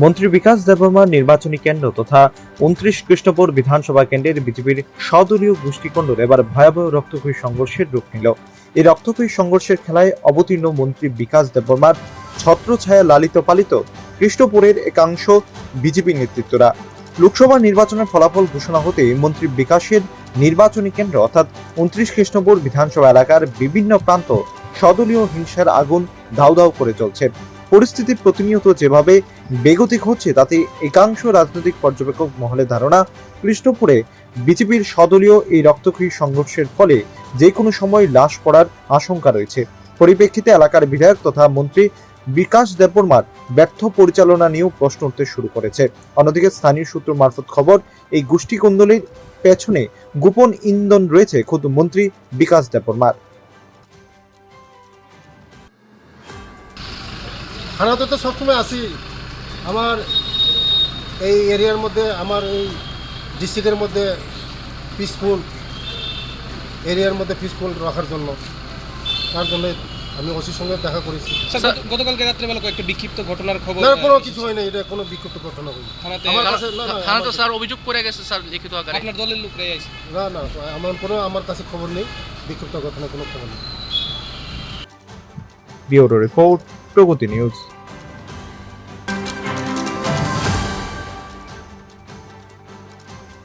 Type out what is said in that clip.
মন্ত্রী বিকাশ দেববর্মার নির্বাচনী কেন্দ্র তথা ২৯ কৃষ্ণপুর বিধানসভা কেন্দ্রের বিজেপির স্বদলীয় গোষ্ঠীকন্দল এবার ভয়াবহ রক্তক্ষয়ী সংঘর্ষের রূপ নিল। এই রক্তক্ষয়ী সংঘর্ষের খেলায় অবতীর্ণ মন্ত্রী বিকাশ দেববর্মার ছত্রছায়া লালিত পালিত কৃষ্ণপুরের একাংশ বিজেপি নেতৃত্বরা। লোকসভা নির্বাচনের ফলাফল ঘোষণা হতে মন্ত্রী বিকাশের নির্বাচনী কেন্দ্র অর্থাৎ ২৯ কৃষ্ণপুর বিধানসভা এলাকার বিভিন্ন প্রান্ত স্বদলীয় হিংসার আগুন দাউ দাউ করে চলছে। পরিস্থিতি প্রতিনিয়ত যেভাবে বেগতিক হচ্ছে তাতে একাংশ রাজনৈতিক পর্যবেক্ষক মহলের ধারণা কৃষ্ণপুরে বিজেপির স্বদলীয় এই রক্তক্ষয়ী সংঘর্ষের ফলে যে কোনো সময় লাশ পড়ার আশঙ্কা রয়েছে। পরিপ্রেক্ষিতে এলাকার বিধায়ক তথা মন্ত্রী বিকাশ দেববর্মার ব্যর্থ পরিচালনা নিয়েও প্রশ্ন উঠতে শুরু করেছে। অন্যদিকে স্থানীয় সূত্র মারফত খবর, এই গোষ্ঠীকন্দলের পেছনে গোপন ইন্ধন রয়েছে খোদ মন্ত্রী বিকাশ দেববর্মার। থানাতে তো সবসময় আসি। আমার এই এরিয়ার মধ্যে, আমার এই ডিস্ট্রিক্টের মধ্যে পিসফুল এরিয়ার মধ্যে পিসফুল রাখার জন্য, তার জন্য আমি ওসির সঙ্গে দেখা করেছি। গতকালকে রাত্রেবেলা কয়েকটা বিক্ষিপ্ত ঘটনার খবর। না, কোনো কিছু হয় না, এটা কোনো বিক্ষিপ্ত ঘটনা হয়নি। থানা তো স্যার অভিযোগ করে গেছে স্যার লিখিত আকারে। আপনার দলের লোকরাই আছে? না, আমার কাছে খবর নেই, বিক্ষিপ্ত ঘটনা কোনো খবর নেই। ব্যুরো রিপোর্ট, প্রগতি নিউজ।